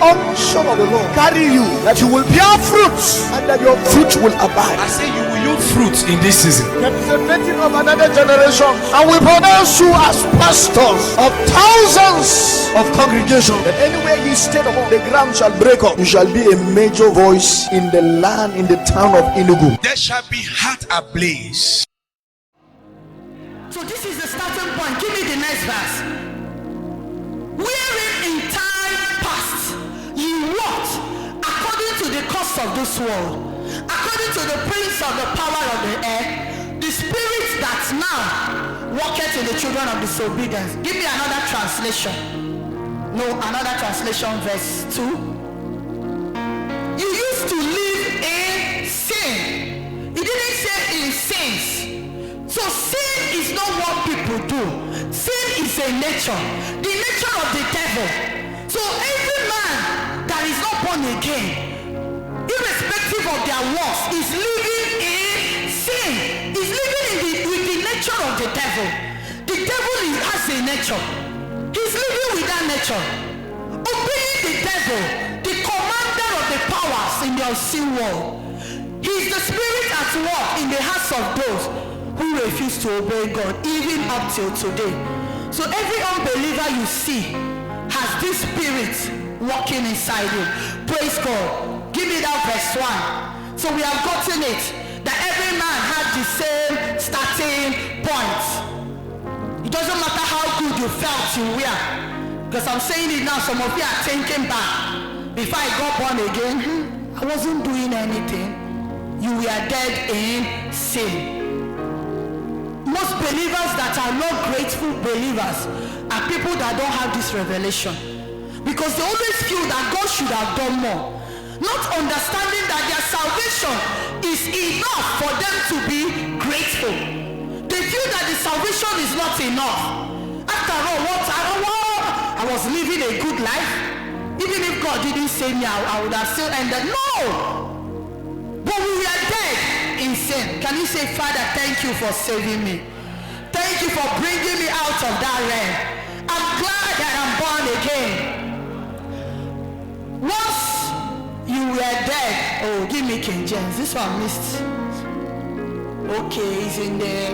unction of the Lord carry you, that you will bear fruits and that your fruit will abide. I say you will yield fruit in this season. Representing of another generation, and we pronounce you as pastors of thousands of congregations. That anywhere you stand upon, the ground shall break up. You shall be a major voice in the land, in the town of Enugu. There shall be heart ablaze. So this is the starting point. Give me the next verse. Wherein in time past you walked according to the course of this world, according to the prince of the power of the air, the spirit that now walketh in the children of disobedience. Give me another translation. No, another translation, verse 2. You used to live in sin. He didn't say in sins. So sin is not what people do. Sin is a nature, the nature of the devil. So every man that is not born again, irrespective of their works, is living in sin, is living with the nature of the devil. The devil has a nature. He's living with that nature, obeying the devil, the commander of the powers in the unseen world. He's the spirit at work in the hearts of those who refuse to obey God, even up till today. So every unbeliever you see has this spirit working inside you. Praise God. Give me that verse 1. So we have gotten it, that every man had the same starting point. It doesn't matter how good you felt you were, because I'm saying it now, some of you are thinking back. Before I got born again, I wasn't doing anything. You were dead in sin. Most believers that are not grateful believers are people that don't have this revelation, because they always feel that God should have done more, not understanding that their salvation is enough for them to be grateful. They feel that the salvation is not enough. After all, I was living a good life. Even if God didn't save me, I would have still ended. No! But we were dead in sin. Can you say, Father, thank you for saving me. Thank you for bringing me out of that realm. I'm glad that I'm born again. Once you were dead. Oh, give me King James. This one missed. Okay, it's in there.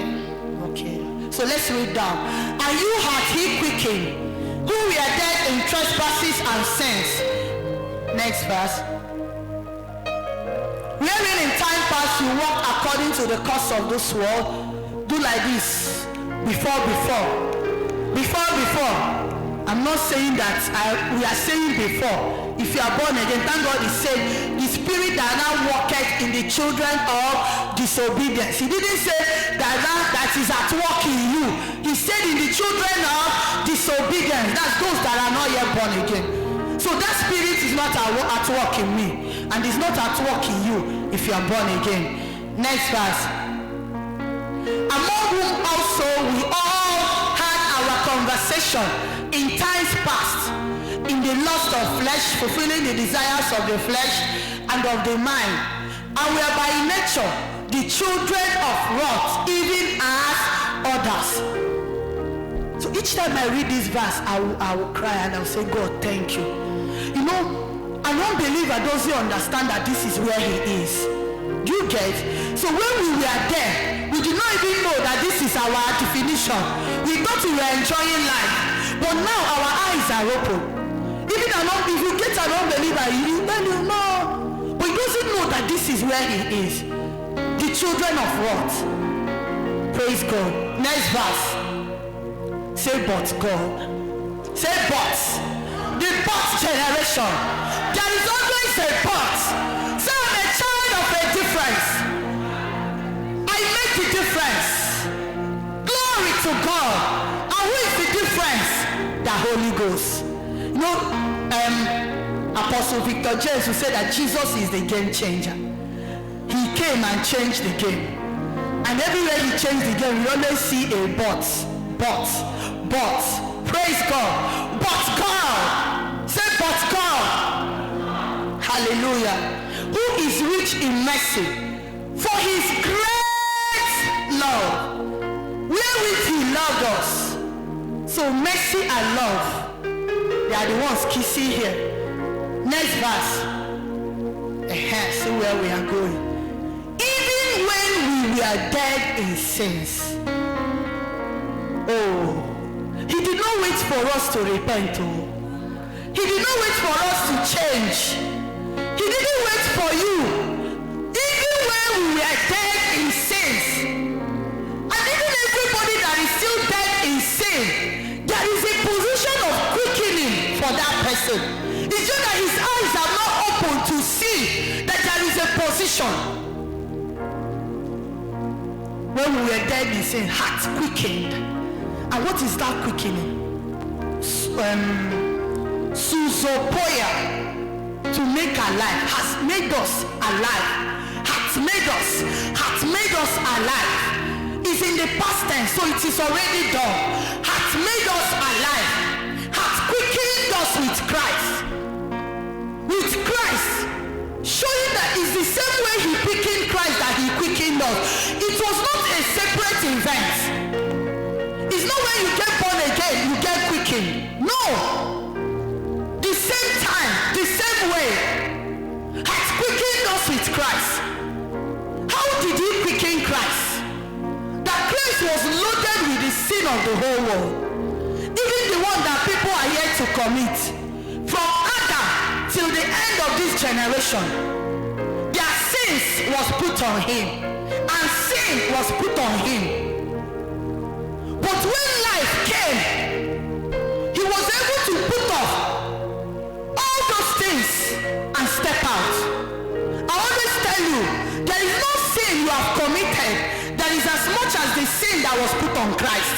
Okay. So let's read down. And you hath he quickened, who were dead in trespasses and sins. Next verse. Wherein in time past you walked according to the course of this world. Do like this. Before. I'm not saying that we are saying before. If you are born again, thank God he said the spirit that now walketh in the children of disobedience. He didn't say that is at work in you. He said in the children of disobedience. That's those that are not yet born again. So that spirit is not at work in me, and is not at work in you if you are born again. Next verse. Among whom also we all had our conversation in times past, in the lust of flesh, fulfilling the desires of the flesh and of the mind, and we are by nature the children of wrath, even as others. So each time I read this verse, I will cry and I'll say, God, thank you. You know, an unbeliever doesn't understand that this is where he is. Do you get? So when we were there, we did not even know that this is our definition. We thought we were enjoying life, but now our eyes are open. Even if you get an unbeliever, then you know, but he doesn't know that this is where he is. The children of what? Praise God. Next verse. Say but God. Say but. The but generation. There is always a but. Say I'm a child of a difference. I make the difference. Glory to God. And who is the difference? The Holy Ghost. You know, Apostle Victor James who said that Jesus is the game changer. He came and changed the game. And everywhere he changed the game, we always see a but. Praise God. But God. Say but God. Hallelujah. Who is rich in mercy, for his great love, wherewith he loved us. So mercy and love, they are the ones kissing here. verse. See where we are going. Even when we were dead in sins. Oh, he did not wait for us to repent. Oh, he did not wait for us to change. He didn't wait for you. Even when we were dead in sins, and even everybody that is still dead in sin, there is a position of quickening for that person. It's just that his eyes are not open to see that there is a position. When we were dead in sin, heart quickened. And what is that quickening? Susopoia, to make alive, has made us alive. Has made us alive. Is in the past tense, so it is already done. Has made us alive. Has quickened us with Christ. With Christ, showing that it's the same way he quickened Christ that he quickened us. It was not a separate event. It's not when you get born again you get quickened. No, the same time, the same way has quickened us with Christ. How did he quicken Christ? That Christ was loaded with the sin of the whole world, even the one that people are yet to commit. From Adam till the end of this generation, their sins was put on him, and sin was put on him. But when life came, he was able to put off all those things and step out. I always tell you, there is no sin you have committed that is as much as the sin that was put on Christ.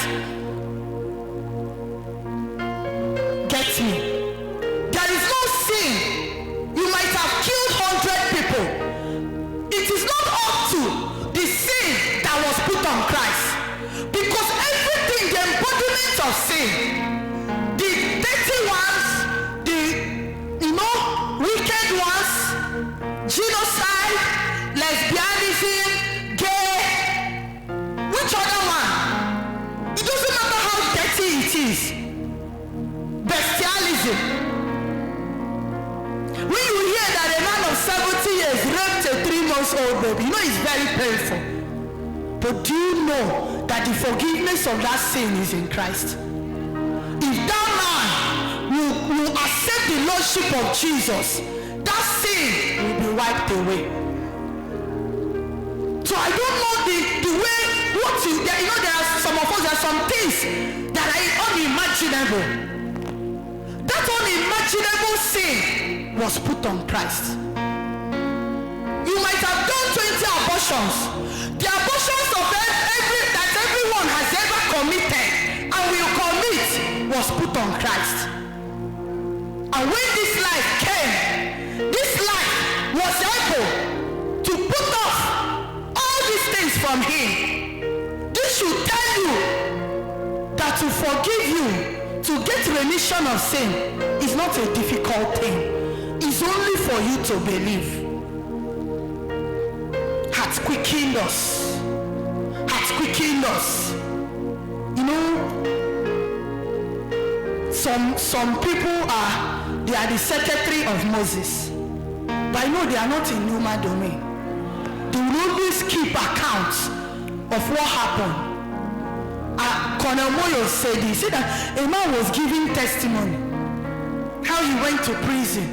Get me? There is no sin. You might have killed 100 people. It is not up to the sin that was put on Christ, because everything, the embodiment of sin, the dirty ones, the wicked ones, genocide, lesbianism, gay, which other one? It doesn't matter how dirty it is. Bestialism. When you hear that a man of 70 years raped a 3-month-old baby, you know it's very painful. But do you know that the forgiveness of that sin is in Christ? If that man will accept the lordship of Jesus, that sin will be wiped away. So I don't know the way, there are some of us, there are some things that are unimaginable. That unimaginable sin was put on Christ. You might have done 20 abortions. The abortions of that everyone has ever committed and will commit was put on Christ. And when this life came, this life was able to put off all these things from him. This should tell you that to forgive you, to get remission of sin, is not a difficult thing. It's only for you to believe. Has quickened us. Has quickened us. You know, some people they are the secretary of Moses, but I know they are not in human domain. They will always keep accounts of what happened. Colonel Moyo said this. He said that a man was giving testimony how he went to prison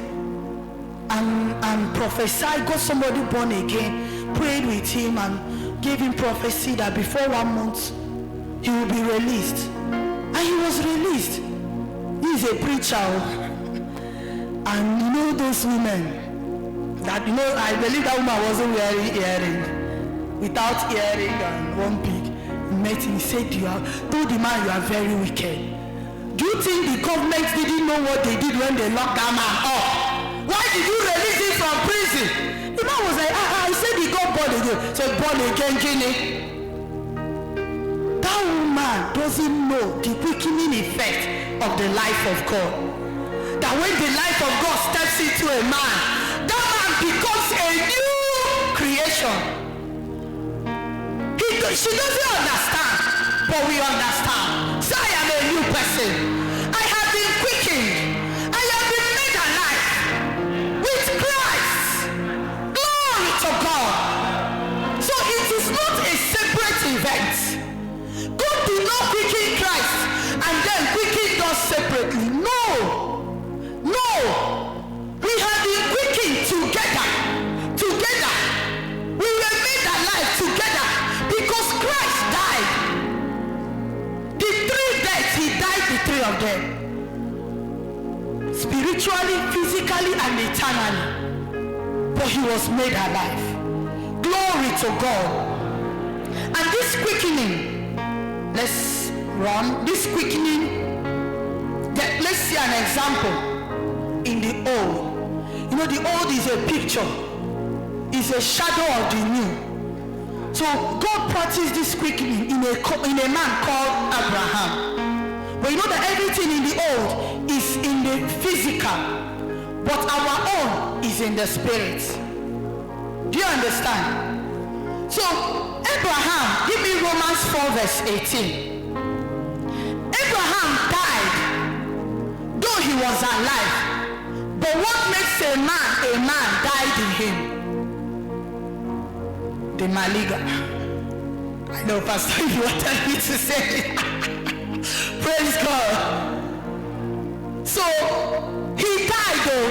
and prophesied, got somebody born again, prayed with him and gave him prophecy that before 1 month he will be released. And he was released. He is a preacher. And you know those women that, I believe that woman wasn't wearing earring, without earring and one pig. Met him, said told the man, you are very wicked. Do you think the government didn't know what they did when they locked that man up? Why did you release him from prison? The man was like, I said he got born again. Said born again, Guinea. That woman doesn't know the quickening effect of the life of God. That when the life of God steps into a man, that man becomes a new creation. She doesn't understand, but we understand. So I am a new person. I have been quickened. I have been made alive. physically and eternally, but he was made alive. Glory to God. And this quickening, let's run. This quickening, let's see an example in the old. You know, the old is a picture, is a shadow of the new. So God practiced this quickening in a man called Abraham. But you know that everything in the old is in the physical, but our own is in the spirit. Do you understand? So Abraham, give me Romans 4 verse 18. Abraham died, though he was alive. But what makes a man died in him? The maliga. I know, Pastor, you are telling me to say. Praise God. So he died though.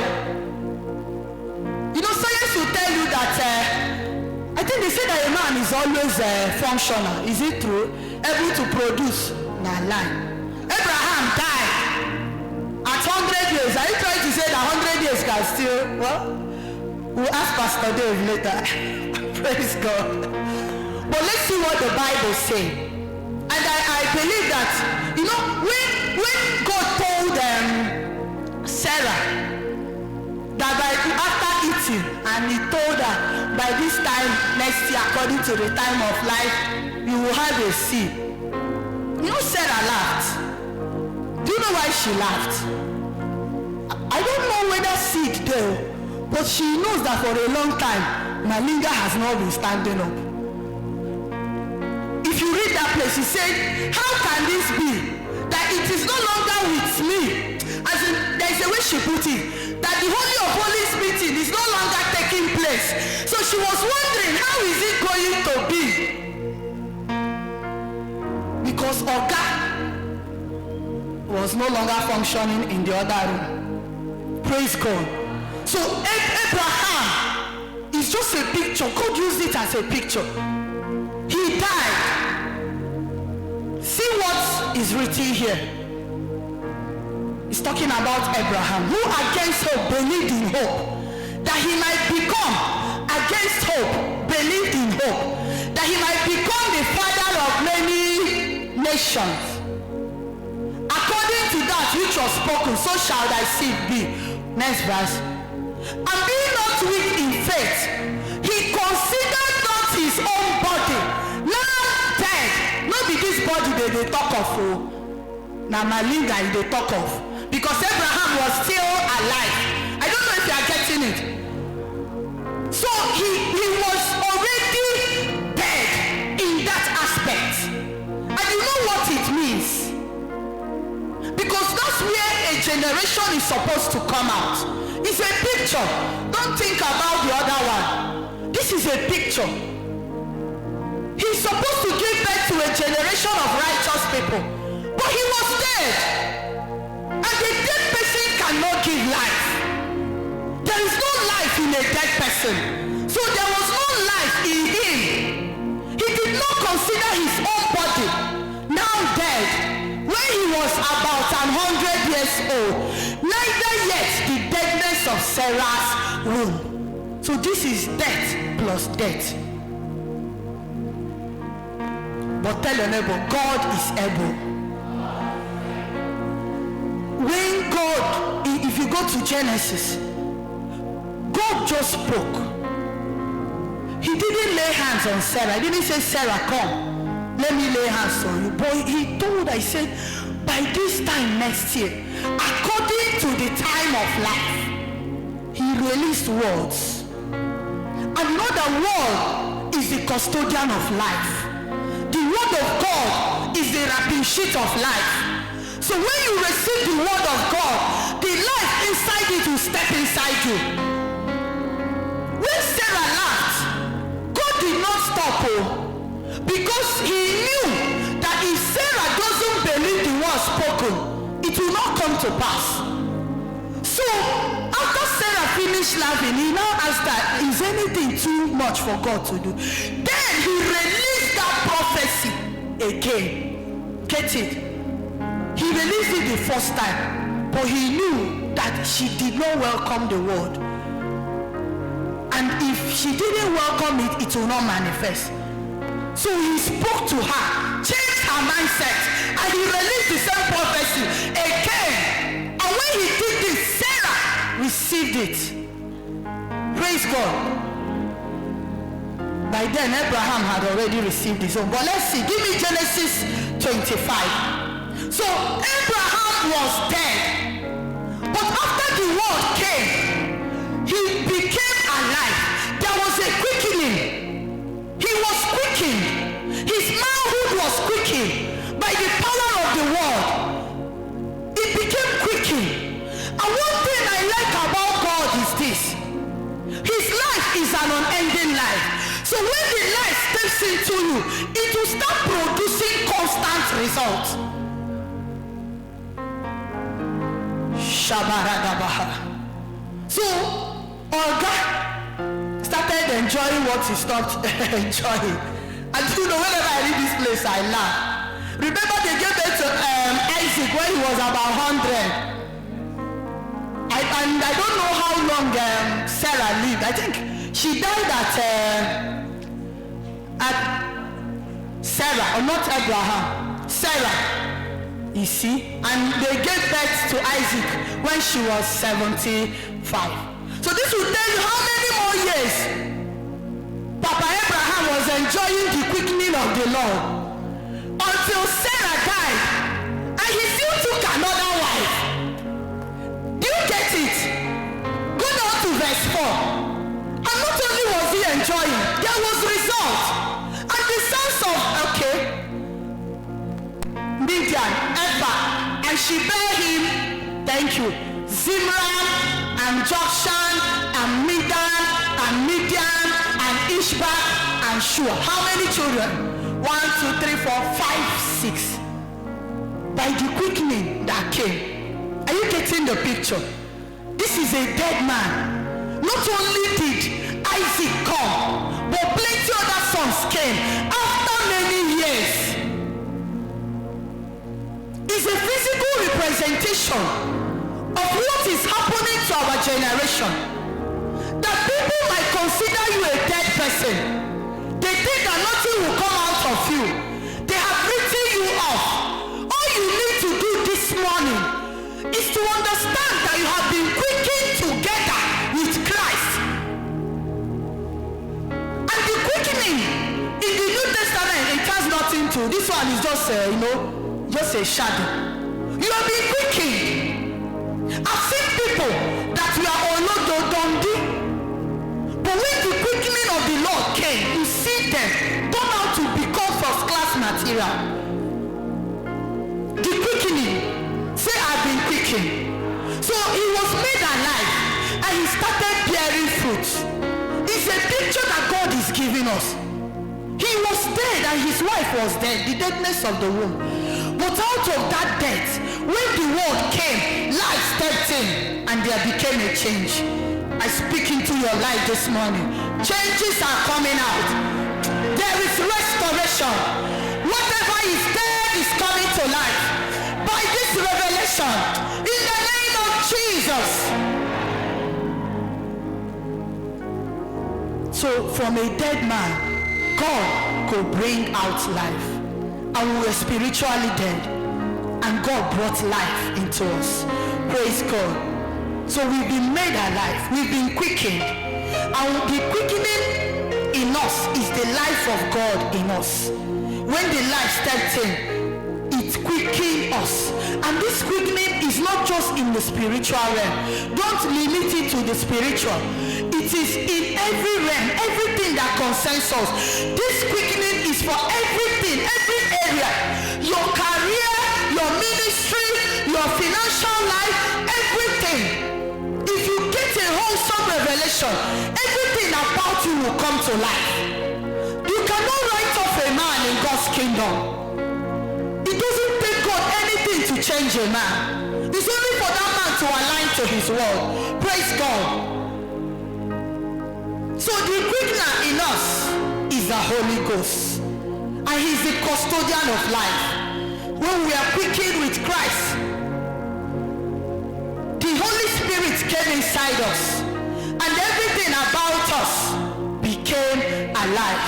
You know, science will tell you that I think they say that a man is always functional. Is it true? Able to produce? Nah, lie. Abraham died at 100 years. Are you trying to say that 100 years can still? Well, we'll ask Pastor Dave later. Praise God. But let's see what the Bible says. And I believe that, you know, when God told Sarah that after eating, and he told her by this time next year, according to the time of life, you will have a seed. You know, Sarah laughed. Do you know why she laughed? I don't know whether seed there, but she knows that for a long time Malinga has not been standing up. If you read that place, he said, how can this be that it is no longer with me? As in, there is a way she put it, that the Holy of Holies meeting is no longer taking place. So she was wondering, how is it going to be? Because Oga was no longer functioning in the other room. Praise God. So Abraham is just a picture. God used it as a picture. He died. See what is written here. It's talking about Abraham, who against hope believed in hope, that he might become, against hope, believed in hope, that he might become the father of many nations. According to that which was spoken, so shall thy seed be. Next verse. And being not weak in faith, he considered not his own body, now dead. Not be this body they talk of. Now Malinga they talk of. Because Abraham was still alive. I don't know if you are getting it. So he was already dead in that aspect. And you know what it means? Because that's where a generation is supposed to come out. It's a picture. Don't think about the other one. This is a picture. He's supposed to give birth to a generation of righteous people. But he was dead. And a dead person cannot give life. There is no life in a dead person. So there was no life in him. He did not consider his own body now dead when he was about 100 years old, neither yet the deadness of Sarah's womb. So this is death plus death. But tell your neighbor, God is able. When God, if you go to Genesis, God just spoke. He didn't lay hands on Sarah. He didn't say, Sarah, come, let me lay hands on you. But he told her, he said, by this time next year, according to the time of life, he released words. And you know the word is the custodian of life. The word of God is the wrapping sheet of life. So when you receive the word of God, the life inside it will step inside you. When Sarah laughed, God did not stop her, because he knew that if Sarah doesn't believe the word spoken, it will not come to pass. So after Sarah finished laughing, he now asked her, is anything too much for God to do? Then he released that prophecy again. Get it? He released it the first time, but he knew that she did not welcome the word. And if she didn't welcome it, it will not manifest. So he spoke to her, changed her mindset, and he released the same prophecy again. And when he did this, Sarah received it. Praise God. By then, Abraham had already received his own. But let's see. Give me Genesis 25. So Abraham was dead. But after the word came, he became alive. There was a quickening. He was quickened. His manhood was quickened by the power of the word. It became quickened. And one thing I like about God is this. His life is an unending life. So when the light steps into you, it will start producing constant results. So Olga started enjoying what he stopped enjoying. And you know, whenever I read this place, I laugh. Remember they gave birth to Isaac when he was about 100. And I don't know how long Sarah lived. I think she died at Sarah, or not Abraham, Sarah, you see. And they gave birth to Isaac when she was 75. So this will tell you how many more years Papa Abraham was enjoying the quickening of the Lord until Sarah died, and he still took another wife. Do you get it? Go down to verse 4. And not only was he enjoying, there was result. And the sons of Midian, Ephah, and she bare him, thank you, Zimran, and Jokshan, and Midian, and Ishbak, and Shua. How many children? 1, 2, 3, 4, 5, 6. By the quickening that came. Are you getting the picture? This is a dead man. Not only did Isaac come, but plenty other sons came after many years. It's a physical representation of what is happening to our generation. That people might consider you a dead person. They think that nothing will come out of you. They have written you off. All you need to do this morning is to understand that you have been quickened together with Christ. And the quickening in the New Testament, it has nothing to, this one is just just a shadow. You have been quickened. I've seen people that we are olodo dondi, but when the quickening of the Lord came, you see them turn out to become first class material. The quickening, say I've been quickened. So he was made alive and he started bearing fruit. It's a picture that God is giving us. He was dead and his wife was dead, the deadness of the womb. But out of that death, when the word came, life stepped in and there became a change. I speak into your life this morning. Changes are coming out. There is restoration. Whatever is dead is coming to life by this revelation in the name of Jesus. So from a dead man, God could bring out life. And we were spiritually dead, and God brought life into us. Praise God. So we've been made alive, we've been quickened, and the quickening in us is the life of God in us. When the life stepped in, it quickened us. And this quickening is not just in the spiritual realm. Don't limit it to the spiritual. It is in every realm, everything that concerns us. This quickening is for everything, every area. Your career, your ministry, your financial life, everything. If you get a wholesome revelation, everything about you will come to life. You cannot write off a man in God's kingdom. It doesn't take God anything to change a man. It's only for that man to align to his word. Praise God. So the quickener in us is the Holy Ghost, and he's the custodian of life. When we are quickened with Christ, the Holy Spirit came inside us, and everything about us became alive.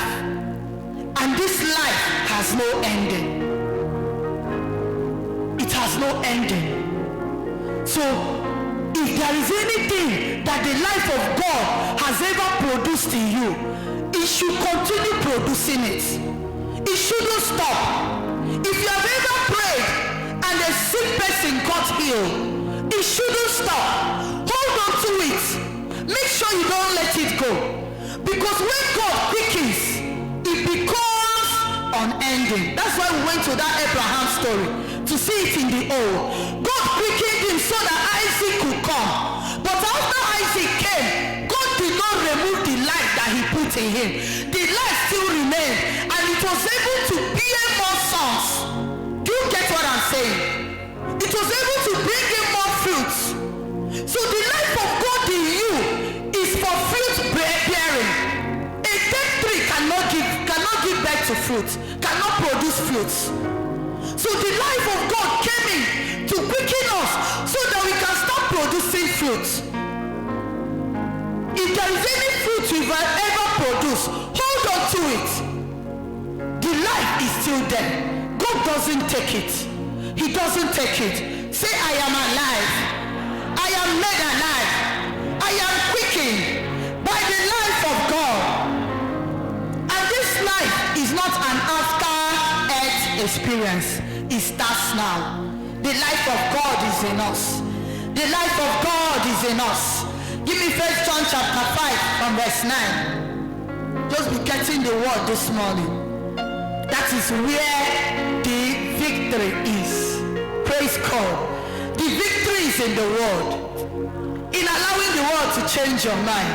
And this life has no ending. It has no ending. So, if there is anything that the life of God has ever produced in you, it should continue producing it. It shouldn't stop. If you have ever prayed and a sick person got healed, it shouldn't stop. Hold on to it. Make sure you don't let it go. Because when God quickens, it becomes unending. That's why we went to that Abraham story, to see it in the old. God quickened him so that Isaac could come. But after Isaac came, God did not remove the life that he put in him. The life still remained, and it was able to bear more sons. Do you get what I'm saying? It was able to bring in more fruits. So the life of God in you is for fruit bearing. A dead tree cannot give birth to fruit, cannot produce fruits. So the life of God came in to quicken us so that we can start producing fruit. If there is any fruit you've ever produced, hold on to it. The life is still there. God doesn't take it. He doesn't take it. Say, I am alive. I am made alive. I am quickened by the life of God. And this life is not an after-earth experience. It starts now. The life of God is in us. The life of God is in us. Give me 1 John chapter 5 from verse 9. Just be getting the word this morning. That is where the victory is. Praise God. The victory is in the word. In allowing the word to change your mind.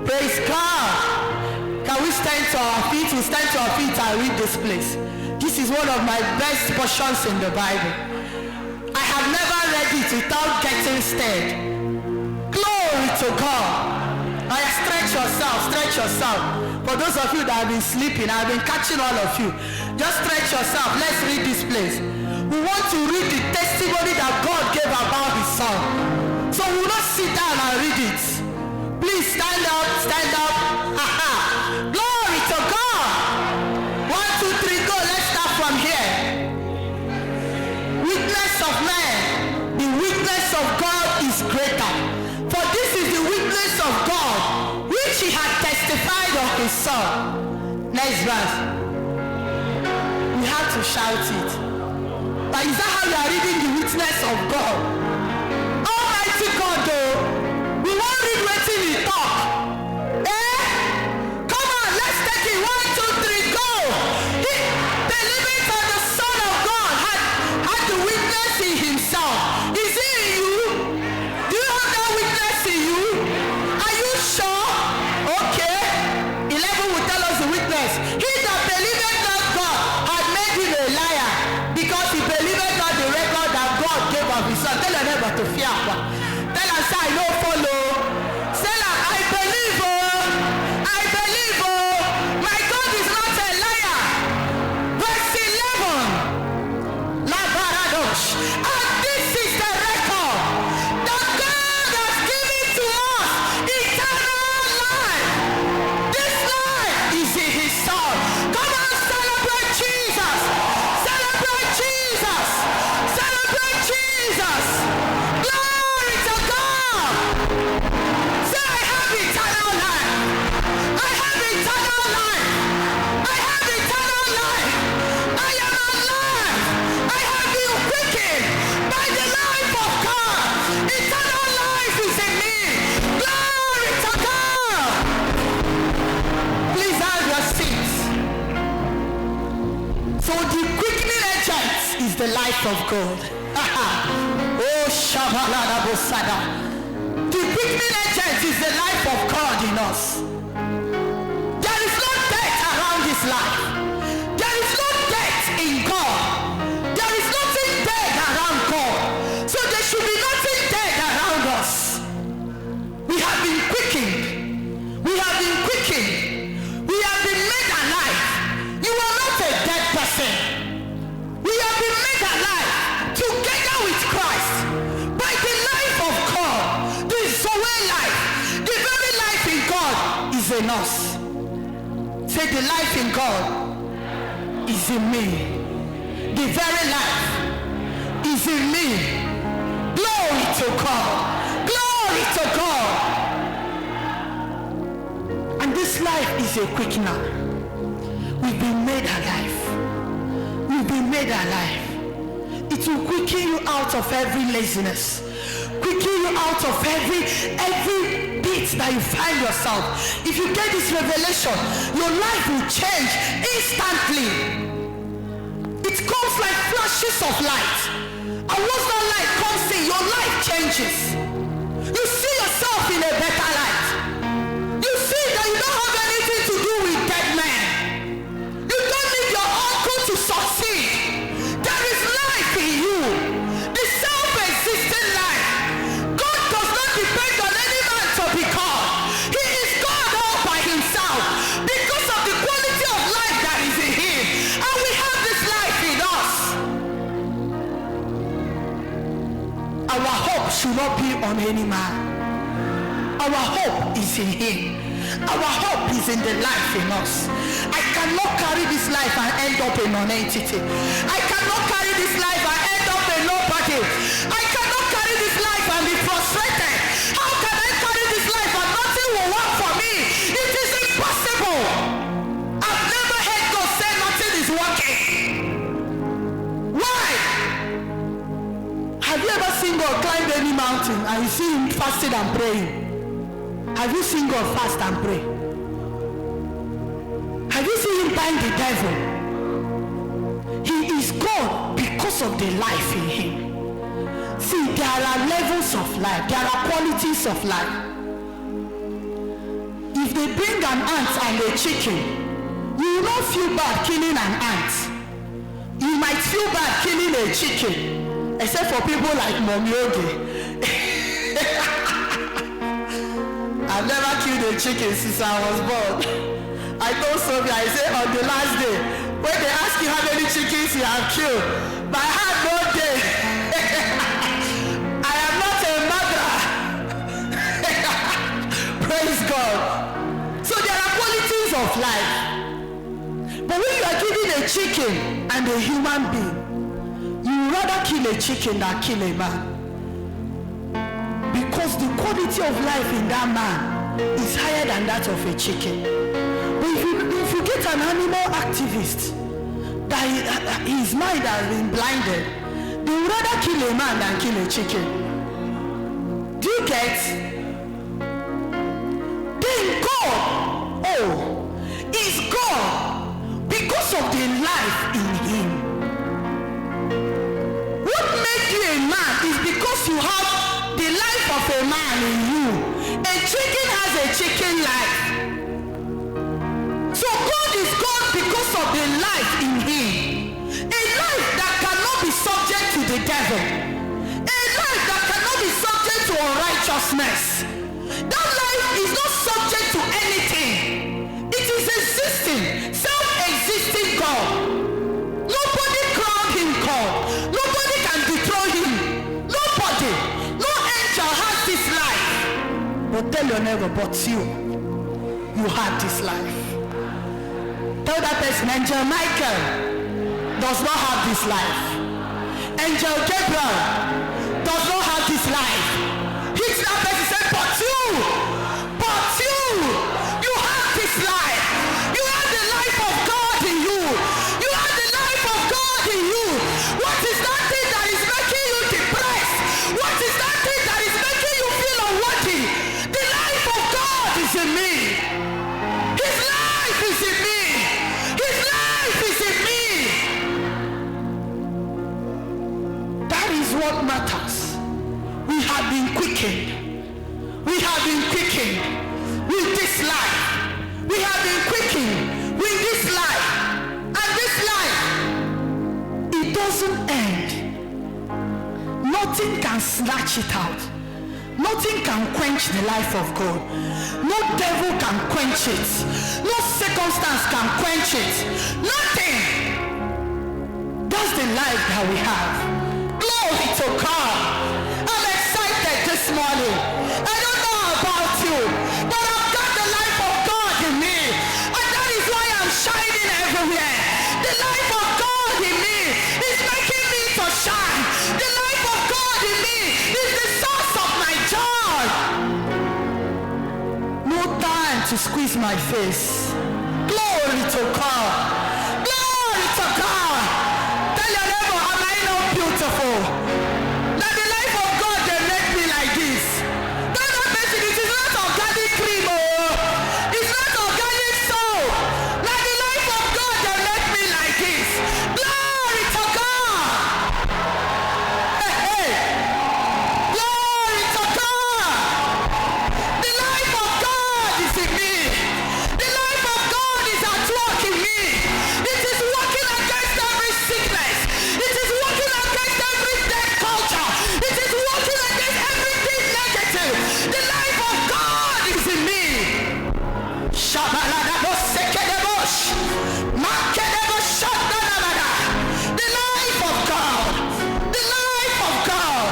Praise God. Can we stand to our feet? We stand to our feet and read this place. This is one of my best portions in the Bible. I have never read it without getting stirred. Glory to God. Stretch yourself, stretch yourself. For those of you that have been sleeping, I've been catching all of you. Just stretch yourself. Let's read this place. We want to read the testimony that God gave about his son. So we will not sit down and read it. Please stand up, stand up. Glory to God. 1, 2, 3, go. Let's start from here. Weakness of man. The weakness of God is greater. For this is the weakness of God, which he had testified of his son. Next verse. We have to shout it. But is that how you are reading the witness of God? Almighty God, though, we won't read waiting in talk. Come on, let's take it. 1, 2, 3, go. The limit of the Son of God had the witness in himself. Is it in you? Do you have that witness in you? Are you sure? Okay. 11 will tell us the witness. He that believeth not God had made him a liar, because he believeth not the record that God gave of his son. Tell your neighbor to fear. Tell us, I know follow. Say like, I believe, I believe, my God is not a liar. Verse 11. La Baradosh. And this is the record that God has given to us, eternal life. This life is in his son. Come on, celebrate Jesus. Celebrate Jesus. Celebrate Jesus. Glory to God. Say, I have eternal life. I have eternal life. I have eternal life. I am alive. I have been quickened by the life of God. Eternal life is in me. Glory to God. Please have your seats. So the quickening agent is the life of God. Oh, Shabalada Bosada. The quickening agent is the life of God in us. There is no death around this life. There is no death in God. There is nothing dead around God. So there should be nothing dead around us. We have been quickened. We have been quickened. We have been made alive. You are not a dead person. We have been made alive together with Christ by the life of God. in us. Say, the life in God is in me. The very life is in me. Glory to God. Glory to God. And this life is a quickener. We've been made alive. We've been made alive. It will quicken you out of every laziness. Quicken you out of every bit that you find yourself. If you get this revelation, your life will change instantly. It comes like flashes of light. And once that light comes in, your life changes. You see yourself in a better light. You see that you don't have anything to do with dead men. You don't need your uncle to succeed. There is life in you. The self-existing life. God does not depend on any man to be God. He is God all by himself because of the quality of life that is in him. And we have this life in us. Our hope should not be on any man. Our hope is in him. Our hope is in the life in us. I cannot carry this life and end up a non-entity. I cannot carry this life and end up a nobody. I cannot carry this life and be frustrated. How can I carry this life and nothing will work for me? It is impossible. I've never heard God say nothing is working. Why? Have you ever seen God climb any mountain and you see him fasting and praying? Have you seen God fast and pray? Have you seen him bind the devil? He is God because of the life in him. See, there are levels of life. There are qualities of life. If they bring an ant and a chicken, you will not feel bad killing an ant. You might feel bad killing a chicken, except for people like Mommy Oge. I've never killed a chicken since I was born. I told Sophia, I said on the last day, when they ask you how many chickens you have killed, my heart no day. I am not a mother. Praise God. So there are qualities of life. But when you are killing a chicken and a human being, you would rather kill a chicken than kill a man. Because the quality of life in that man is higher than that of a chicken. But if you get an animal activist that his mind has been blinded, they would rather kill a man than kill a chicken. Do you get? Then God, is God because of the life in him. What made you a man is because you have the life of a man in you. A chicken has a chicken life. So God is God because of the life in him. A life that cannot be subject to the devil. A life that cannot be subject to unrighteousness. That life is not subject to anything. It is existing, self-existing God. Nobody crowned him God. Nobody can dethrone him. Nobody. No angel has this life. But tell your neighbor, but you have this life. Tell that person, Angel Michael does not have this life. Angel Gabriel does not have this life. Hit that person, say, but you have this life. You have the life of God in you. You have the life of God in you. What is that thing that is making you depressed? What is that thing that is making you feel unworthy? The life of God is in me. His life is in me. His life is in me. That is what matters. We have been quickened. We have been quickened with this life. We have been quickened with this life. And this life, it doesn't end. Nothing can snatch it out. Nothing can quench the life of God. No devil can quench it. No circumstance can quench it. Nothing. That's the life that we have. Glory to God. I'm excited this morning. I don't know about you, but I've got the life of God to squeeze my face. Glory to God. Glory to God. Tell your neighbor, am I not beautiful? That the life of God they make me like this. Don't not mention it is not organic cream. It's not organic soap. That the life of God they make me like this. Glory to God. Hey, hey. Glory to God. The life of God is in me. The life of God is at work in me. It is working against every sickness. It is working against every dead culture. It is working against everything negative. The life of God is in me. Shabaladabosekedebosh. Makedeboshadanabada. The life of God. The life of God.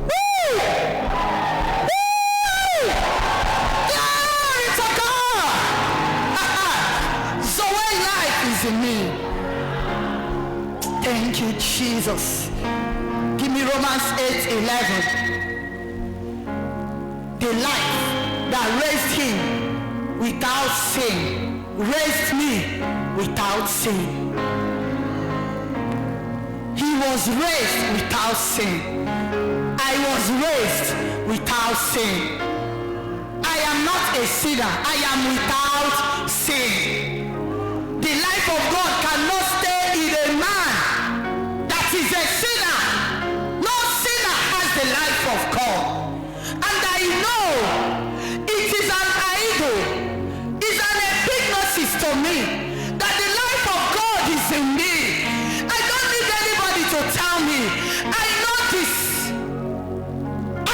Woo! Woo! Glory to God. Zoe life is in me. Thank you, Jesus. Give me Romans 8:11. The life that raised him without sin raised me without sin. He was raised without sin. I was raised without sin. I am not a sinner. I am without sin. The life of God cannot stay in a man that is a sinner. No sinner has the life of God. And I know it is an idol. It's an epignosis to me that the life of God is in me. I don't need anybody to tell me. I know this.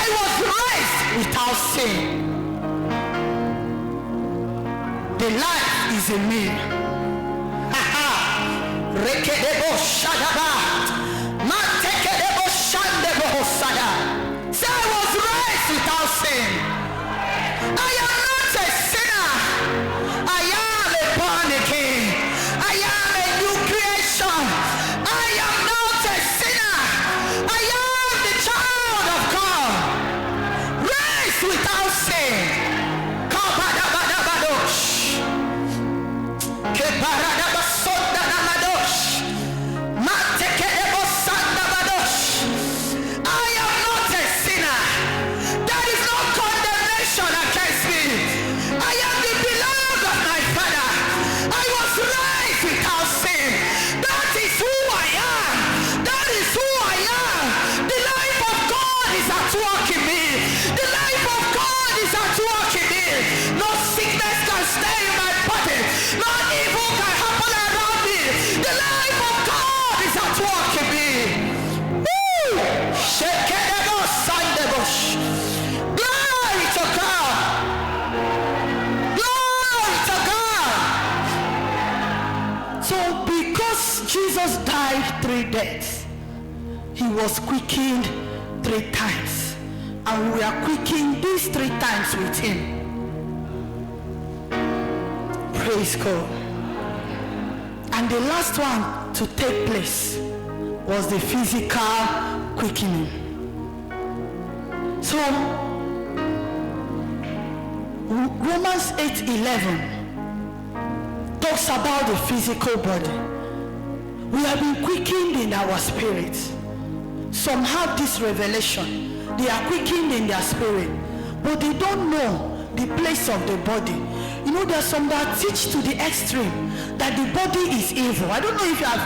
I was raised without sin. The life is in me. Rekedebo shadaba. Mantekedebo shandebo hosada. Say I was raised without sin. I am not a sinner. I am a born again. I am a new creation. I am not a sinner. I am the child of God. Raised without sin. Kabadabadabadosh. Kebaradabasondanadosh. Matekedebosandabadosh. I am not a sinner. There is no condemnation against me. I am the beloved of my Father. I was raised without sin. That is who I am. That is who I am. The life of God is at work in me. The life of God is at work in me. No sickness can stay in my body. No evil can happen around me. The life of God is at work in me. Woo! Shekedebo sandebosh. Glory to God. Glory to God. So because Jesus died 3 deaths, he was quickened 3 times. And we are quickened these 3 times with him. Praise God. And the last one to take place was the physical quickening. So Romans 8:11 talks about the physical body. We have been quickened in our spirit. Some have this revelation. They are quickened in their spirit, but they don't know the place of the body. You know, there are some that teach to the extreme that the body is evil. I don't know if you have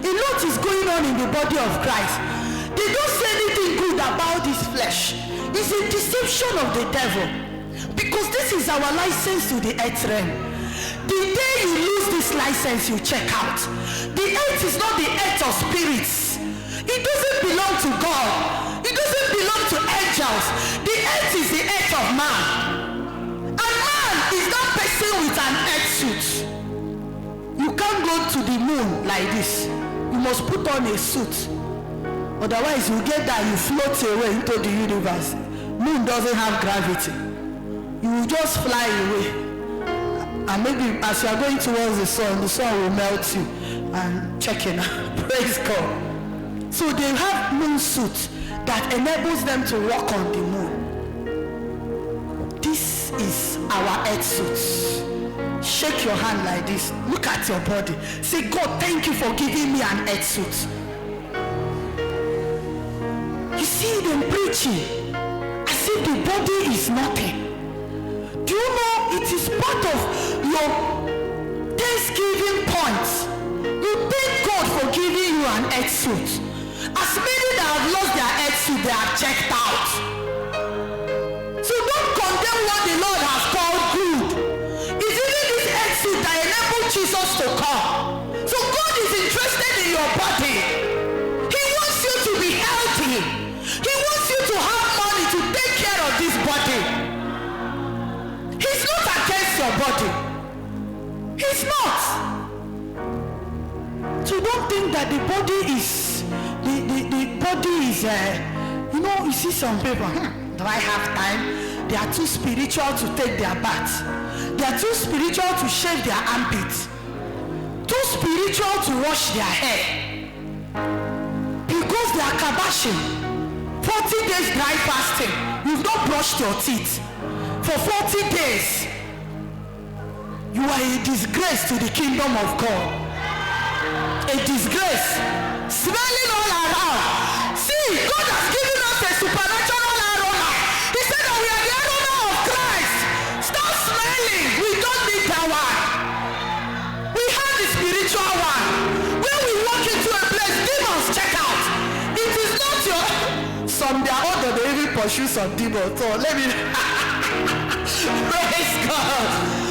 a lot is going on in the body of Christ. They don't say anything good about this flesh. It's a deception of the devil, because this is our license to the earth realm. The day you lose this license, you check out. The earth is not the earth of spirits. It doesn't belong to God. It doesn't belong to angels. The earth is the earth of man. And man is not person with an earth suit. You can't go to the moon like this. You must put on a suit. Otherwise you get that you float away into the universe. Moon doesn't have gravity. You will just fly away. And maybe as you are going towards the sun will melt you and check it out. Praise God. So they have moon suit that enables them to walk on the moon. This is our earth suits. Shake your hand like this. Look at your body. Say, God, thank you for giving me an earth suit. You see them preaching as if the body is nothing. Do you know it is part of your Thanksgiving points? You thank God for giving you an earth suit. As many that have lost their earth suit, they are checked out. So don't condemn what the Lord has called good. It's even this earth suit that enabled Jesus to come. So God is interested in your body. He wants you to be healthy. He wants you to have money to take care of this body. He's not against your body. He's not. So don't think that the body is the body is you see some people, do I have time? They are too spiritual to take their bath. They are too spiritual to shave their armpits. Too spiritual to wash their hair. Because they are kabashing. 40 days dry fasting. You've not brushed your teeth for 40 days. You are a disgrace to the kingdom of God. A disgrace. Smelling all around. See, God has given us a supernatural aroma. He said that we are the aroma of Christ. Stop smelling. We don't need that one. We have the spiritual one. When we walk into a place, demons check out. It is not your... Some they are older, they even pursue some demons. So let me... Praise God.